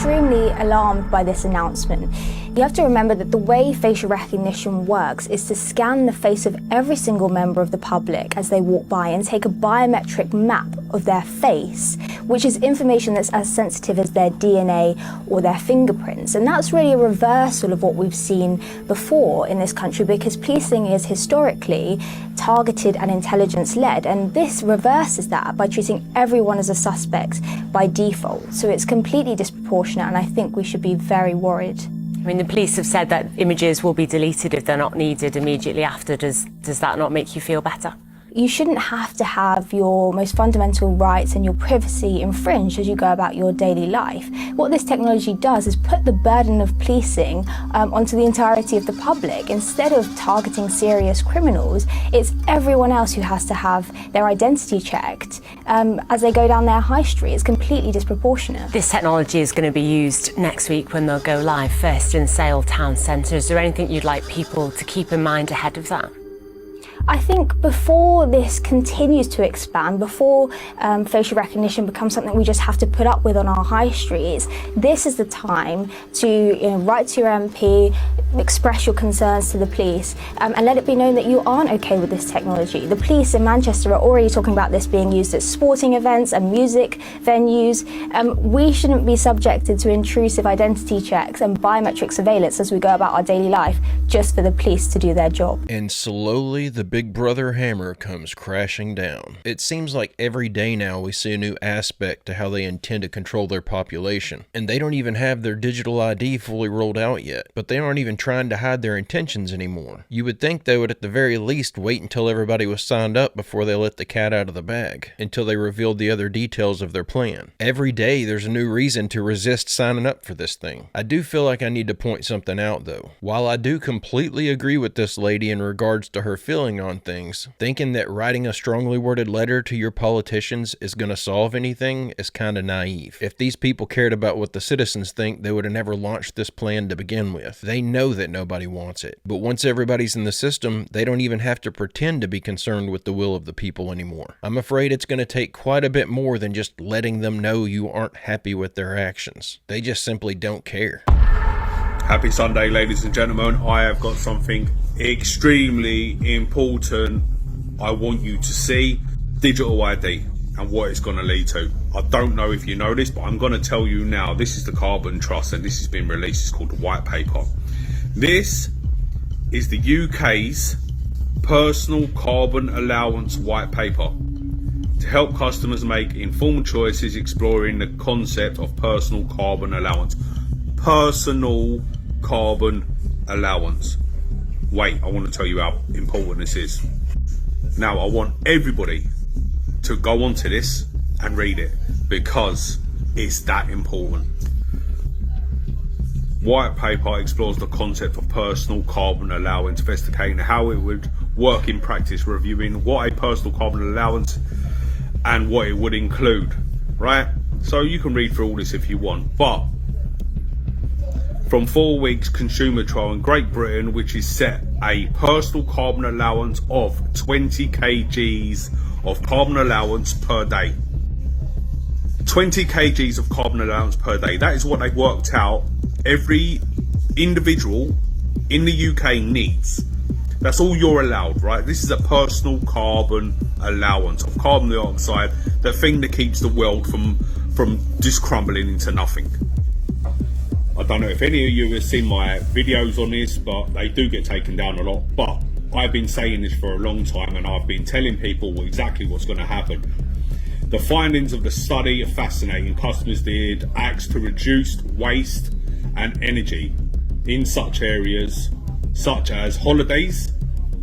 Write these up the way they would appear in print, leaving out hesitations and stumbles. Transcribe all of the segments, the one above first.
extremely alarmed by this announcement. You have to remember that the way facial recognition works is to scan the face of every single member of the public as they walk by and take a biometric map of their face, which is information that's as sensitive as their DNA or their fingerprints. And that's really a reversal of what we've seen before in this country, because policing is historically targeted and intelligence-led, and this reverses that by treating everyone as a suspect by default. So it's completely disproportionate, and I think we should be very worried. I mean, the police have said that images will be deleted if they're not needed immediately after. Does that not make you feel better? You shouldn't have to have your most fundamental rights and your privacy infringed as you go about your daily life. What this technology does is put the burden of policing onto the entirety of the public. Instead of targeting serious criminals, it's everyone else who has to have their identity checked as they go down their high street. It's completely disproportionate. This technology is going to be used next week when they'll go live first in Sale Town Centre. Is there anything you'd like people to keep in mind ahead of that? I think before this continues to expand, before facial recognition becomes something we just have to put up with on our high streets, this is the time to write to your MP, express your concerns to the police, and let it be known that you aren't okay with this technology. The police in Manchester are already talking about this being used at sporting events and music venues. We shouldn't be subjected to intrusive identity checks and biometric surveillance as we go about our daily life just for the police to do their job. And slowly the Big Brother hammer comes crashing down. It seems like every day now we see a new aspect to how they intend to control their population. And they don't even have their digital ID fully rolled out yet. But they aren't even trying to hide their intentions anymore. You would think they would at the very least wait until everybody was signed up before they let the cat out of the bag, until they revealed the other details of their plan. Every day there's a new reason to resist signing up for this thing. I do feel like I need to point something out though. While I do completely agree with this lady in regards to her feeling on things, thinking that writing a strongly worded letter to your politicians is going to solve anything is kind of naive. If these people cared about what the citizens think, they would have never launched this plan to begin with. They know that nobody wants it. But once everybody's in the system, they don't even have to pretend to be concerned with the will of the people anymore. I'm afraid it's going to take quite a bit more than just letting them know you aren't happy with their actions. They just simply don't care. Happy Sunday, ladies and gentlemen. I have got something extremely important I want you to see. Digital ID and what it's going to lead to. I don't know if you know this, but I'm going to tell you now. This is the Carbon Trust and this has been released. It's called the White Paper. This is the UK's Personal Carbon Allowance White Paper to help customers make informed choices exploring the concept of personal carbon allowance. Personal carbon allowance. Wait, I want to tell you how important this is. Now, I want everybody to go onto this and read it because it's that important. White Paper explores the concept of personal carbon allowance, investigating how it would work in practice, reviewing what a personal carbon allowance and what it would include, right? So you can read through all this if you want, but from 4 weeks consumer trial in Great Britain, which is set a personal carbon allowance of 20 kgs of carbon allowance per day. 20 kgs of carbon allowance per day. That is what they've worked out every individual in the UK needs. That's all you're allowed, right? This is a personal carbon allowance of carbon dioxide, the thing that keeps the world from just crumbling into nothing. I don't know if any of you have seen my videos on this, but they do get taken down a lot. But I've been saying this for a long time and I've been telling people exactly what's going to happen. The findings of the study are fascinating. Customers did acts to reduce waste and energy in such areas such as holidays,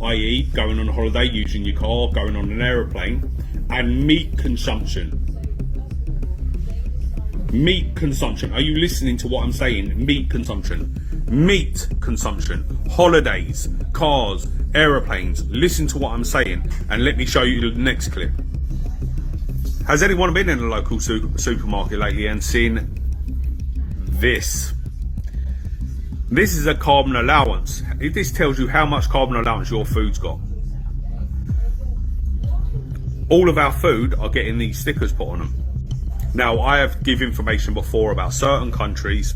i.e. going on a holiday using your car, going on an aeroplane, and meat consumption. Meat consumption. Are you listening to what I'm saying? Meat consumption. Meat consumption. Holidays, cars, aeroplanes. Listen to what I'm saying and let me show you the next clip. Has anyone been in a local supermarket lately and seen this? This is a carbon allowance. This tells you how much carbon allowance your food's got. All of our food are getting these stickers put on them. Now, I have given information before about certain countries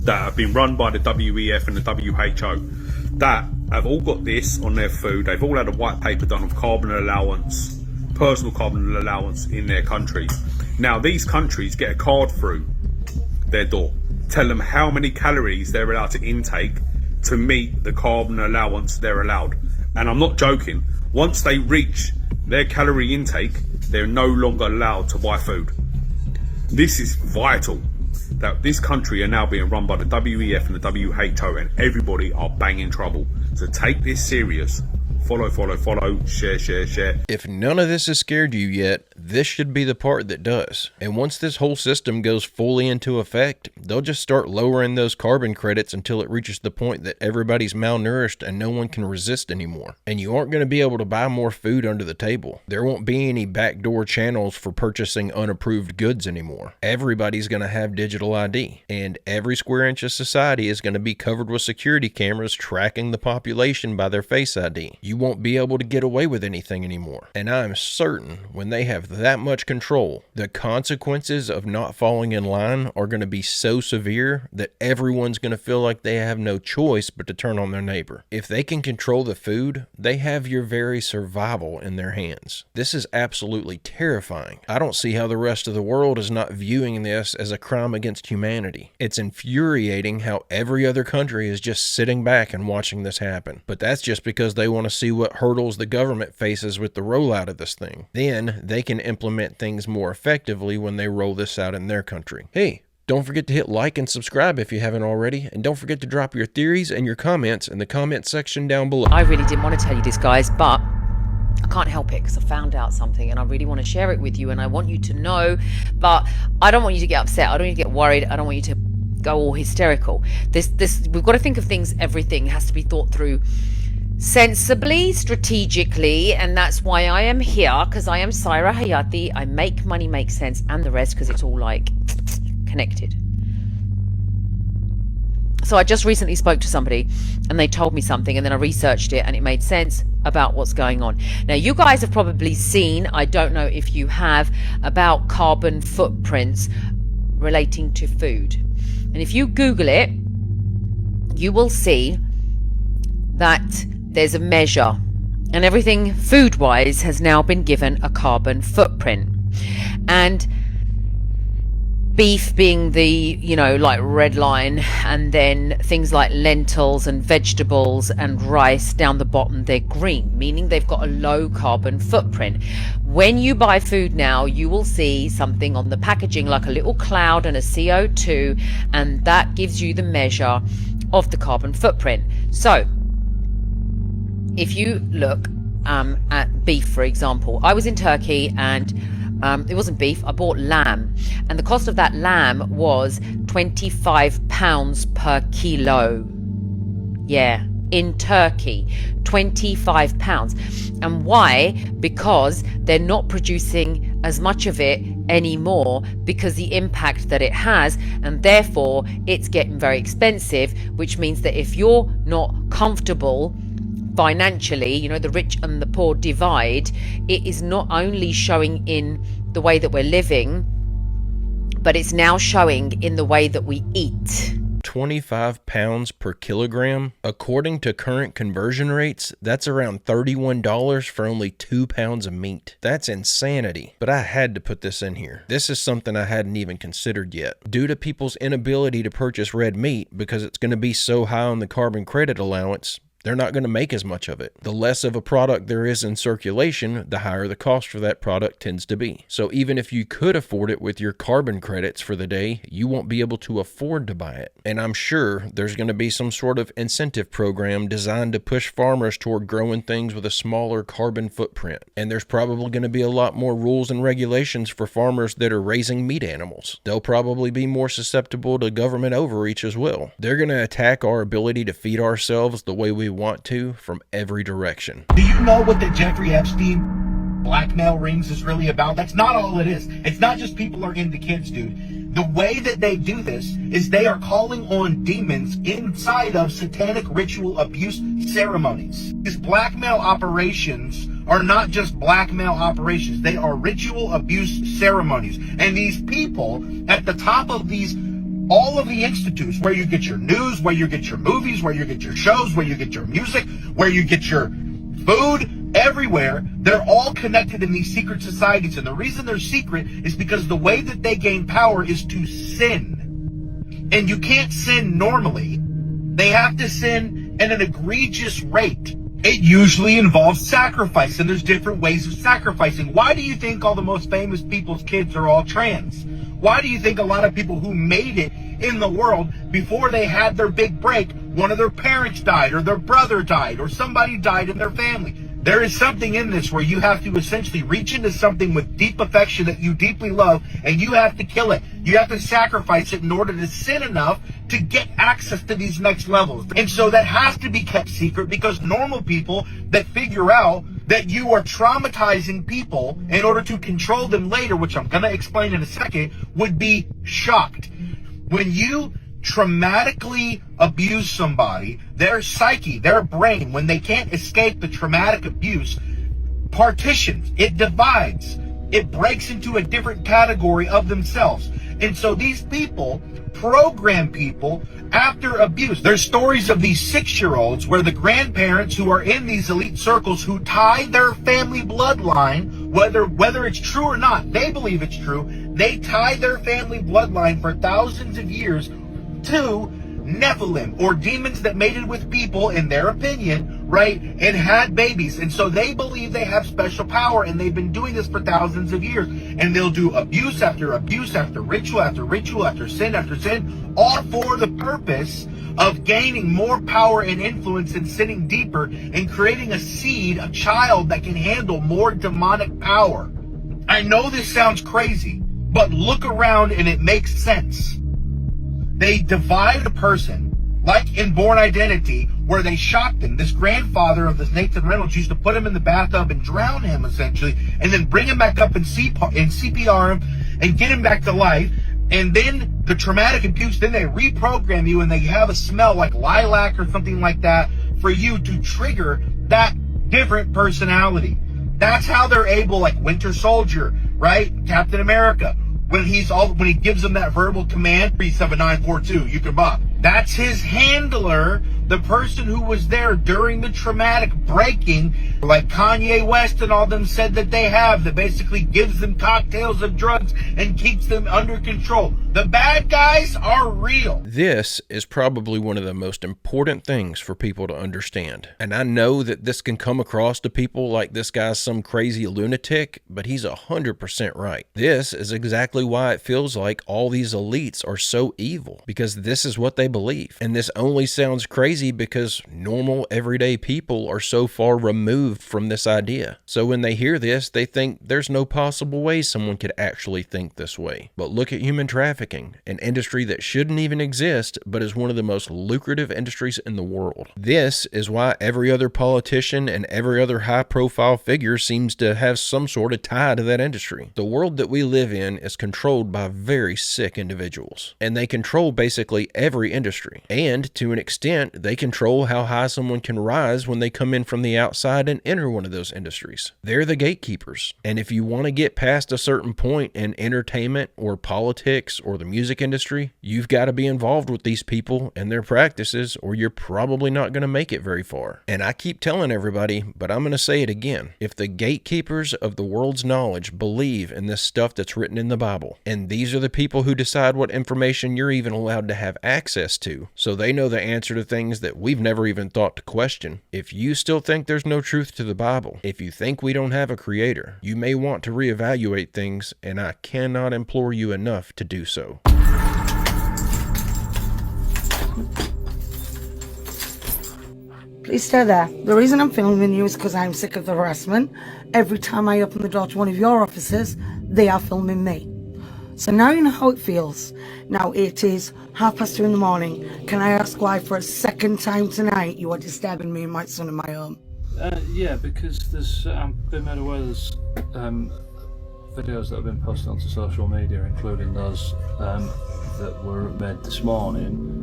that have been run by the WEF and the WHO that have all got this on their food. They've all had a white paper done of carbon allowance, personal carbon allowance in their countries. Now, these countries get a card through their door, tell them how many calories they're allowed to intake to meet the carbon allowance they're allowed. And I'm not joking. Once they reach their calorie intake, they're no longer allowed to buy food. This is vital, that this country are now being run by the WEF and the WHO, and everybody are banging trouble. So take this serious. Follow, share. If none of this has scared you yet, this should be the part that does. And once this whole system goes fully into effect, they'll just start lowering those carbon credits until it reaches the point that everybody's malnourished and no one can resist anymore. And you aren't going to be able to buy more food under the table. There won't be any backdoor channels for purchasing unapproved goods anymore. Everybody's going to have digital ID, and every square inch of society is going to be covered with security cameras tracking the population by their Face ID. You won't be able to get away with anything anymore. And I'm certain when they have that much control, the consequences of not falling in line are going to be so severe that everyone's going to feel like they have no choice but to turn on their neighbor. If they can control the food, they have your very survival in their hands. This is absolutely terrifying. I don't see how the rest of the world is not viewing this as a crime against humanity. It's infuriating how every other country is just sitting back and watching this happen. But that's just because they want to see what hurdles the government faces with the rollout of this thing. Then they can implement things more effectively when they roll this out in their country. Hey, don't forget to hit like and subscribe if you haven't already, and don't forget to drop your theories and your comments in the comment section down below. I really didn't want to tell you this, guys, but I can't help it because I found out something and I really want to share it with you, and I want you to know, but I don't want you to get upset. I don't want you to get worried. I don't want you to go all hysterical. We've got to think of things, everything has to be thought through sensibly, strategically, and that's why I am here, because I am Saira Hayati. I make money make sense, and the rest, because it's all like connected. So I just recently spoke to somebody and they told me something, and then I researched it and it made sense about what's going on. Now, you guys have probably seen, I don't know if you have, about carbon footprints relating to food. And if you Google it, you will see that there's a measure, and everything food-wise has now been given a carbon footprint. And beef being the, like red line, and then things like lentils and vegetables and rice down the bottom, they're green, meaning they've got a low carbon footprint. When you buy food now, you will see something on the packaging like a little cloud and a CO2, and that gives you the measure of the carbon footprint. So if you look at beef, for example, I was in Turkey and it wasn't beef, I bought lamb, and the cost of that lamb was £25 per kilo. Yeah, in Turkey, £25. And why? Because they're not producing as much of it anymore because the impact that it has, and therefore it's getting very expensive, which means that if you're not comfortable financially, the rich and the poor divide, it is not only showing in the way that we're living, but it's now showing in the way that we eat. 25 pounds per kilogram. According to current conversion rates, that's around $31 for only 2 pounds of meat. That's insanity. But I had to put this in here. This is something I hadn't even considered yet. Due to people's inability to purchase red meat because it's going to be so high on the carbon credit allowance, they're not going to make as much of it. The less of a product there is in circulation, the higher the cost for that product tends to be. So even if you could afford it with your carbon credits for the day, you won't be able to afford to buy it. And I'm sure there's going to be some sort of incentive program designed to push farmers toward growing things with a smaller carbon footprint. And there's probably going to be a lot more rules and regulations for farmers that are raising meat animals. They'll probably be more susceptible to government overreach as well. They're going to attack our ability to feed ourselves the way we want to from every direction. Do you know what the Jeffrey Epstein blackmail rings is really about? That's not all it is. It's not just people are into kids, dude. The way that they do this is they are calling on demons inside of satanic ritual abuse ceremonies. These blackmail operations are not just blackmail operations. They are ritual abuse ceremonies. And these people at the top of these, all of the institutes, where you get your news, where you get your movies, where you get your shows, where you get your music, where you get your food, everywhere, they're all connected in these secret societies. And the reason they're secret is because the way that they gain power is to sin. And you can't sin normally. They have to sin at an egregious rate. It usually involves sacrifice, and there's different ways of sacrificing. Why do you think all the most famous people's kids are all trans? Why do you think a lot of people who made it in the world, before they had their big break, one of their parents died, or their brother died, or somebody died in their family? There is something in this where you have to essentially reach into something with deep affection that you deeply love, and you have to kill it. You have to sacrifice it in order to sin enough to get access to these next levels. And so that has to be kept secret, because normal people that figure out that you are traumatizing people in order to control them later, which I'm going to explain in a second, would be shocked. When you traumatically abuse somebody, their psyche, their brain, when they can't escape the traumatic abuse, partitions, it divides, it breaks into a different category of themselves. And so these people program people after abuse. There's stories of these 6-year-olds where the grandparents who are in these elite circles who tie their family bloodline, whether it's true or not, they believe it's true, they tie their family bloodline for thousands of years to Nephilim, or demons that mated with people, in their opinion, right, and had babies. And so they believe they have special power, and they've been doing this for thousands of years. And they'll do abuse after abuse, after ritual after ritual, after sin, all for the purpose of gaining more power and influence and sinning deeper and creating a seed, a child that can handle more demonic power. I know this sounds crazy, but look around and it makes sense. They divide a person, like in Born Identity, where they shocked him. This grandfather of this Nathan Reynolds used to put him in the bathtub and drown him, essentially, and then bring him back up and CPR him and get him back to life. And then the traumatic abuse, then they reprogram you and they have a smell like lilac or something like that for you to trigger that different personality. That's how they're able, like Winter Soldier, right? Captain America. When he gives them that verbal command, 37942, you can bop. That's his handler, the person who was there during the traumatic breaking, like Kanye West and all them said that they have, that basically gives them cocktails of drugs and keeps them under control. The bad guys are real. This is probably one of the most important things for people to understand. And I know that this can come across to people like this guy's some crazy lunatic, but he's 100% right. This is exactly why it feels like all these elites are so evil, because this is what they believe. And this only sounds crazy because normal everyday people are so far removed from this idea. So when they hear this, they think there's no possible way someone could actually think this way. But look at human trafficking, an industry that shouldn't even exist, but is one of the most lucrative industries in the world. This is why every other politician and every other high-profile figure seems to have some sort of tie to that industry. The world that we live in is controlled by very sick individuals, and they control basically every industry. And to an extent, they control how high someone can rise when they come in from the outside and enter one of those industries. They're the gatekeepers. And if you want to get past a certain point in entertainment or politics or the music industry, you've got to be involved with these people and their practices, or you're probably not going to make it very far. And I keep telling everybody, but I'm going to say it again. If the gatekeepers of the world's knowledge believe in this stuff that's written in the Bible, and these are the people who decide what information you're even allowed to have access to, so they know the answer to things that we've never even thought to question. If you still think there's no truth to the Bible, if you think we don't have a creator, you may want to reevaluate things, and I cannot implore you enough to do so. Please stay there. The reason I'm filming you is because I'm sick of the harassment. Every time I open the door to one of your offices, they are filming me. So now you know how it feels. Now it is 2:30 in the morning. Can I ask why for a second time tonight you are disturbing me and my son in my home? Yeah, because there's I've been made aware there's videos that have been posted onto social media, including those that were made this morning.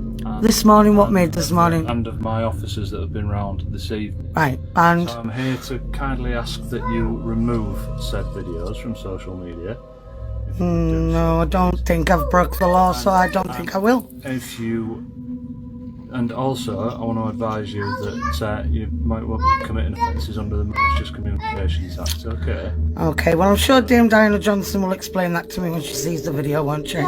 This morning? What made this morning? And of my officers that have been round this evening. Right. And So I'm here to kindly ask that you remove said videos from social media. If you do no, I don't think I've broke the law, so I don't think I will. If you, and also I want to advise you that you might well be committing offences under the Malicious Communications Act. Okay. Okay, well, I'm sure Dame Diana Johnson will explain that to me when she sees the video, won't she?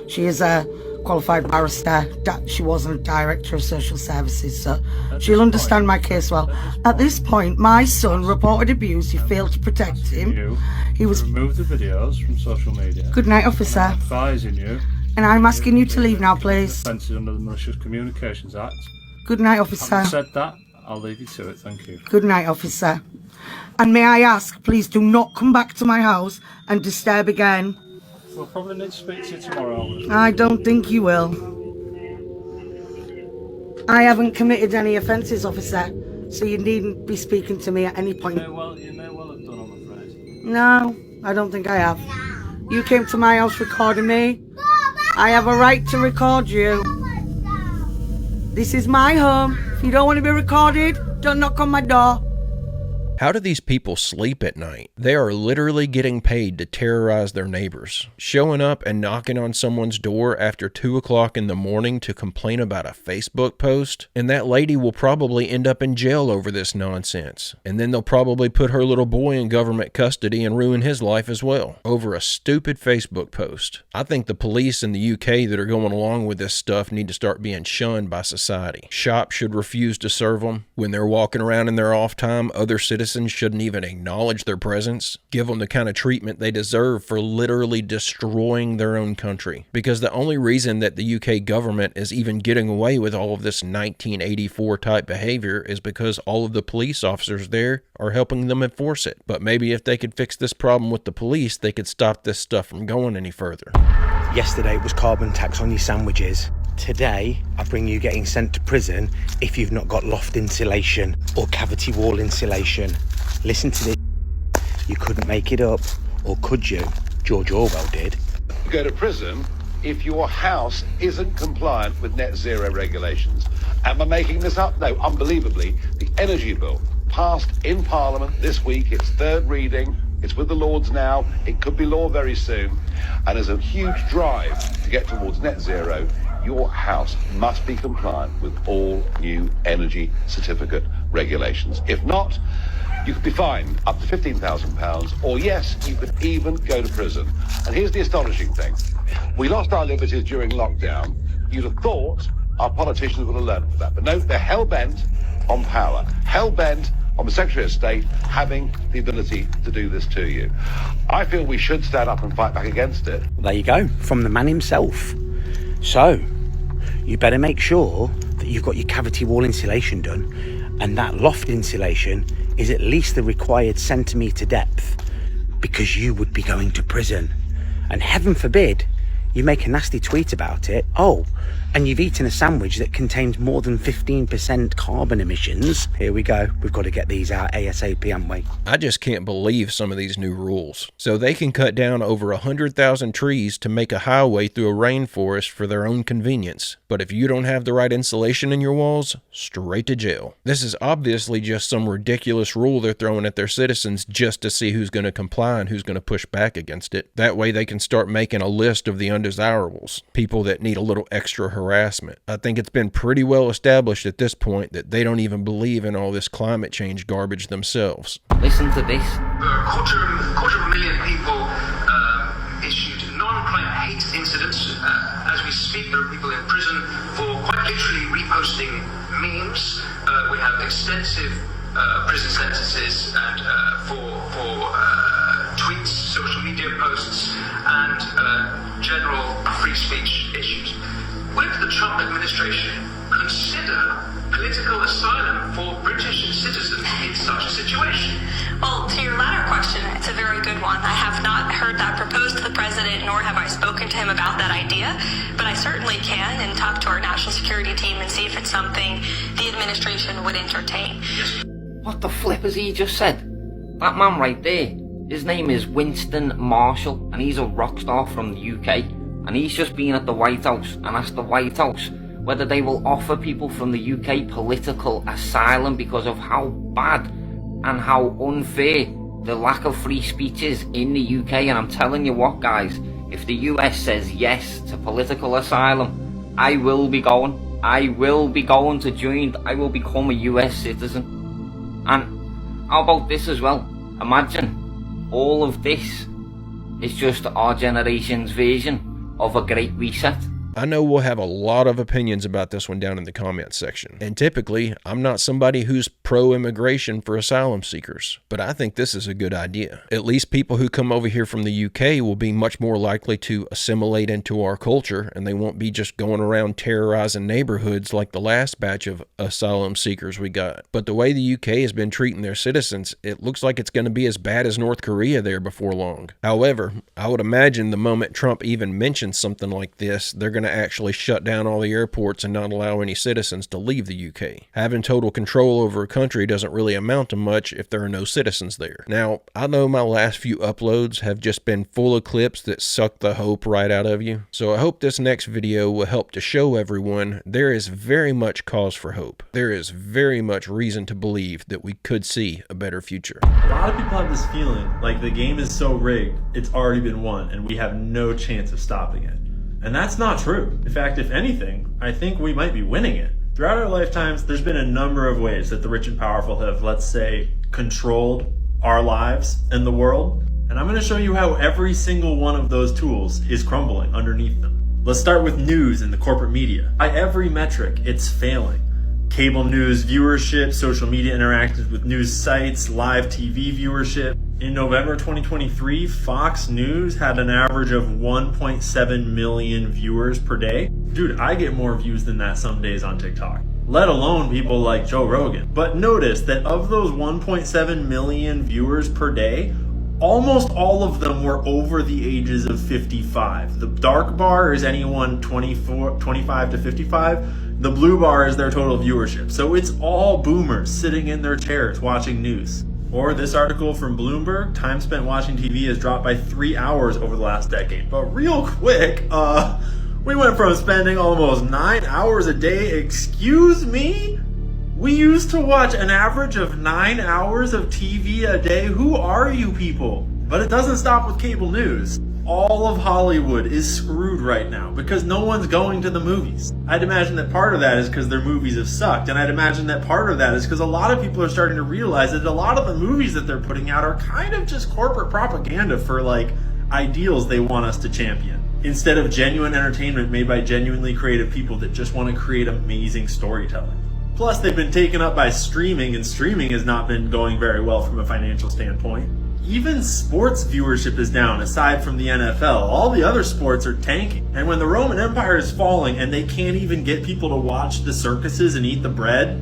She is a qualified barrister. She wasn't a director of social services, so she'll understand my case well. At this point, my son reported abuse. You failed to protect him. He was. Remove the videos from social media. Good night, officer. I'm advising you. And I'm asking you to leave now, please. Offences under the Malicious Communications Act. Good night, officer. Having said that, I'll leave you to it. Thank you. Good night, officer. And may I ask, please do not come back to my house and disturb again. We'll probably need to speak to you tomorrow. I don't think you will. I haven't committed any offences, officer, so you needn't be speaking to me at any point. You may well have done, I'm afraid. No, I don't think I have. You came to my house recording me. I have a right to record you. This is my home. If you don't want to be recorded, don't knock on my door. How do these people sleep at night? They are literally getting paid to terrorize their neighbors. Showing up and knocking on someone's door after 2 o'clock in the morning to complain about a Facebook post, and that lady will probably end up in jail over this nonsense. And then they'll probably put her little boy in government custody and ruin his life as well, over a stupid Facebook post. I think the police in the UK that are going along with this stuff need to start being shunned by society. Shops should refuse to serve them. When they're walking around in their off time, other citizens shouldn't even acknowledge their presence. Give them the kind of treatment they deserve for literally destroying their own country. Because the only reason that the UK government is even getting away with all of this 1984 type behavior is because all of the police officers there are helping them enforce it. But maybe if they could fix this problem with the police, they could stop this stuff from going any further. Yesterday it was carbon tax on your sandwiches. Today, I bring you getting sent to prison if you've not got loft insulation or cavity wall insulation. Listen to this. You couldn't make it up, or could you? George Orwell did. You go to prison if your house isn't compliant with net zero regulations. Am I making this up? No, unbelievably, the energy bill passed in Parliament this week, its third reading. It's with the Lords now. It could be law very soon. And there's a huge drive to get towards net zero. Your house must be compliant with all new energy certificate regulations. If not, you could be fined up to £15,000, or yes, you could even go to prison. And here's the astonishing thing. We lost our liberties during lockdown. You'd have thought our politicians would have learned from that. But no, they're hell-bent on power. Hell-bent on the Secretary of State having the ability to do this to you. I feel we should stand up and fight back against it. There you go, from the man himself. So, you better make sure that you've got your cavity wall insulation done, and that loft insulation is at least the required centimetre depth, because you would be going to prison. And heaven forbid you make a nasty tweet about it. Oh, and you've eaten a sandwich that contains more than 15% carbon emissions. Here we go. We've got to get these out ASAP, haven't we? I just can't believe some of these new rules. So they can cut down over 100,000 trees to make a highway through a rainforest for their own convenience. But if you don't have the right insulation in your walls, straight to jail. This is obviously just some ridiculous rule they're throwing at their citizens just to see who's going to comply and who's going to push back against it. That way they can start making a list of the undesirables, people that need a little extra harassment. I think it's been pretty well established at this point that they don't even believe in all this climate change garbage themselves. Listen to this. Quarter of a million people issued non-crime hate incidents. As we speak, there are people in prison for quite literally reposting memes. We have extensive prison sentences and for tweets, social media posts, and general free speech issues. Would the Trump administration consider political asylum for British citizens in such a situation? Well, to your latter question, it's a very good one. I have not heard that proposed to the president, nor have I spoken to him about that idea, but I certainly can and talk to our national security team and see if it's something the administration would entertain. What the flip has he just said? That man right there, his name is Winston Marshall, and he's a rock star from the UK, and he's just been at the White House and asked the White House whether they will offer people from the UK political asylum because of how bad and how unfair the lack of free speech is in the UK. And I'm telling you what, guys, if the US says yes to political asylum, I will be going. I will be going to join. I will become a US citizen. And how about this as well? Imagine all of this is just our generation's version of a great reset. I know we'll have a lot of opinions about this one down in the comments section. And typically, I'm not somebody who's pro-immigration for asylum seekers, but I think this is a good idea. At least people who come over here from the UK will be much more likely to assimilate into our culture, and they won't be just going around terrorizing neighborhoods like the last batch of asylum seekers we got. But the way the UK has been treating their citizens, it looks like it's going to be as bad as North Korea there before long. However, I would imagine the moment Trump even mentions something like this, they're going to actually shut down all the airports and not allow any citizens to leave the UK. Having total control over a country doesn't really amount to much if there are no citizens there. Now, I know my last few uploads have just been full of clips that suck the hope right out of you, so I hope this next video will help to show everyone there is very much cause for hope. There is very much reason to believe that we could see a better future. A lot of people have this feeling like the game is so rigged, it's already been won, and we have no chance of stopping it. And that's not true. In fact, if anything, I think we might be winning it. Throughout our lifetimes, there's been a number of ways that the rich and powerful have, let's say, controlled our lives and the world. And I'm going to show you how every single one of those tools is crumbling underneath them. Let's start with news and the corporate media. By every metric, it's failing. Cable news viewership, social media interactions with news sites, live TV viewership. In November 2023, Fox News had an average of 1.7 million viewers per day. Dude, I get more views than that some days on TikTok, let alone people like Joe Rogan. But notice that of those 1.7 million viewers per day, almost all of them were over the ages of 55. The dark bar is anyone 25 to 55. The blue bar is their total viewership. So it's all boomers sitting in their chairs watching news. Or this article from Bloomberg, time spent watching TV has dropped by 3 hours over the last decade. But real quick, we went from spending almost 9 hours a day, excuse me? We used to watch an average of 9 hours of TV a day. Who are you people? But it doesn't stop with cable news. All of Hollywood is screwed right now because no one's going to the movies. I'd imagine that part of that is because their movies have sucked, and I'd imagine that part of that is because a lot of people are starting to realize that a lot of the movies that they're putting out are kind of just corporate propaganda for like ideals they want us to champion, instead of genuine entertainment made by genuinely creative people that just want to create amazing storytelling. Plus, they've been taken up by streaming, and streaming has not been going very well from a financial standpoint. Even sports viewership is down, aside from the NFL. All the other sports are tanking. And when the Roman Empire is falling and they can't even get people to watch the circuses and eat the bread,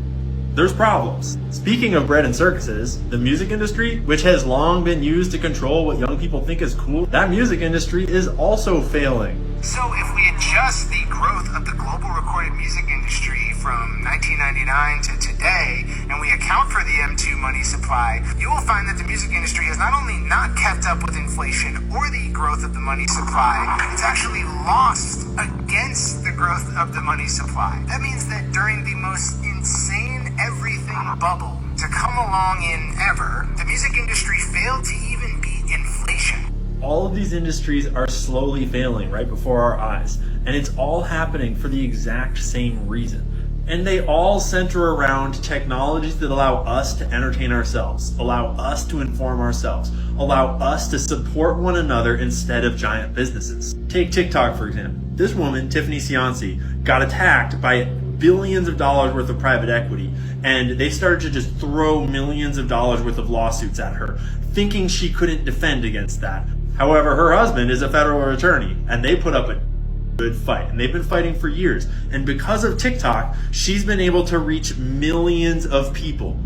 there's problems. Speaking of bread and circuses, the music industry, which has long been used to control what young people think is cool, that music industry is also failing. So if we adjust the growth of the global recorded music industry from 1999 to today, and we account for the M2 money supply, you will find that the music industry has not only not kept up with inflation or the growth of the money supply, it's actually lost against the growth of the money supply. That means that during the most insane everything bubble to come along in ever, the music industry failed to even beat inflation. All of these industries are slowly failing right before our eyes, and it's all happening for the exact same reason. And they all center around technologies that allow us to entertain ourselves, allow us to inform ourselves, allow us to support one another instead of giant businesses. Take TikTok, for example. This woman, Tiffany Cianci, got attacked by billions of dollars worth of private equity, and they started to just throw millions of dollars worth of lawsuits at her, thinking she couldn't defend against that. However, her husband is a federal attorney, and they put up a good fight, and they've been fighting for years. And because of TikTok, she's been able to reach millions of people.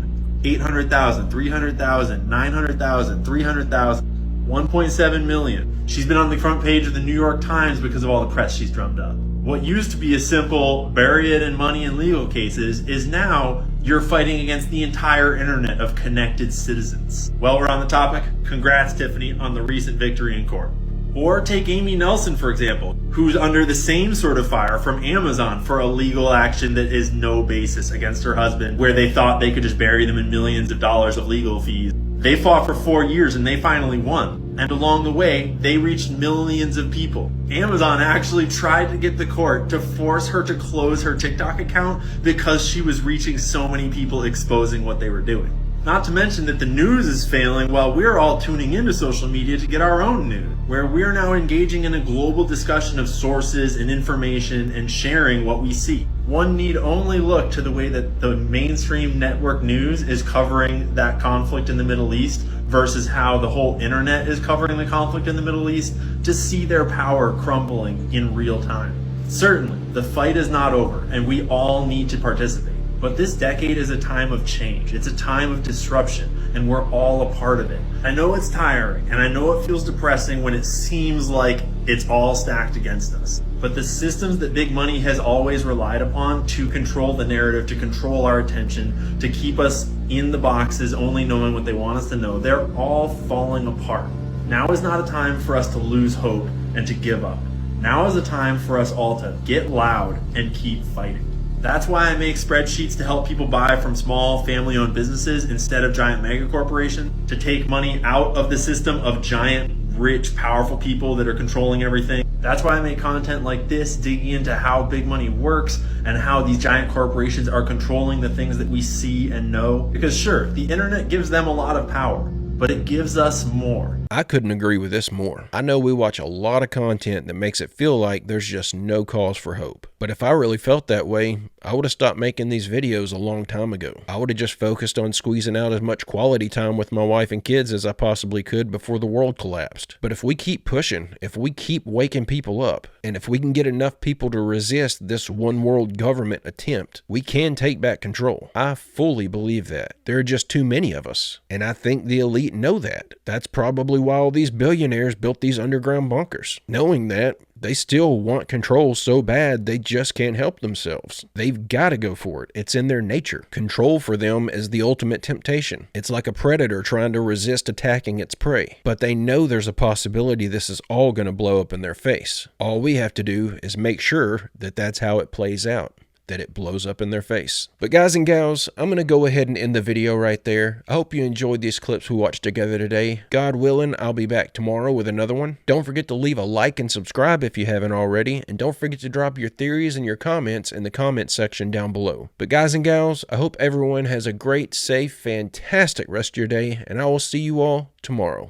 800,000, 300,000, 900,000, 300,000, 1.7 million. She's been on the front page of the New York Times because of all the press she's drummed up. What used to be a simple bury it in money and legal cases is now you're fighting against the entire internet of connected citizens. While we're on the topic, congrats, Tiffany, on the recent victory in court. Or take Amy Nelson, for example, who's under the same sort of fire from Amazon for a legal action that is no basis against her husband, where they thought they could just bury them in millions of dollars of legal fees. They fought for 4 years and they finally won. And along the way, they reached millions of people. Amazon actually tried to get the court to force her to close her TikTok account because she was reaching so many people exposing what they were doing. Not to mention that the news is failing while we're all tuning into social media to get our own news, where we're now engaging in a global discussion of sources and information and sharing what we see. One need only look to the way that the mainstream network news is covering that conflict in the Middle East versus how the whole internet is covering the conflict in the Middle East to see their power crumbling in real time. Certainly, the fight is not over and we all need to participate. But this decade is a time of change. It's a time of disruption, and we're all a part of it. I know it's tiring, and I know it feels depressing when it seems like it's all stacked against us. But the systems that big money has always relied upon to control the narrative, to control our attention, to keep us in the boxes only knowing what they want us to know, they're all falling apart. Now is not a time for us to lose hope and to give up. Now is a time for us all to get loud and keep fighting. That's why I make spreadsheets to help people buy from small family-owned businesses instead of giant mega corporations, to take money out of the system of giant, rich, powerful people that are controlling everything. That's why I make content like this, digging into how big money works and how these giant corporations are controlling the things that we see and know. Because sure, the internet gives them a lot of power, but it gives us more. I couldn't agree with this more. I know we watch a lot of content that makes it feel like there's just no cause for hope. But if I really felt that way, I would have stopped making these videos a long time ago. I would have just focused on squeezing out as much quality time with my wife and kids as I possibly could before the world collapsed. But if we keep pushing, if we keep waking people up, and if we can get enough people to resist this one world government attempt, we can take back control. I fully believe that. There are just too many of us. And I think the elite know that. That's probably why all these billionaires built these underground bunkers. Knowing that, they still want control so bad they just can't help themselves. They've got to go for it. It's in their nature. Control for them is the ultimate temptation. It's like a predator trying to resist attacking its prey. But they know there's a possibility this is all going to blow up in their face. All we have to do is make sure that that's how it plays out, that it blows up in their face. But guys and gals, I'm going to go ahead and end the video right there. I hope you enjoyed these clips we watched together today. God willing, I'll be back tomorrow with another one. Don't forget to leave a like and subscribe if you haven't already, and don't forget to drop your theories and your comments in the comment section down below. But guys and gals, I hope everyone has a great, safe, fantastic rest of your day, and I will see you all tomorrow.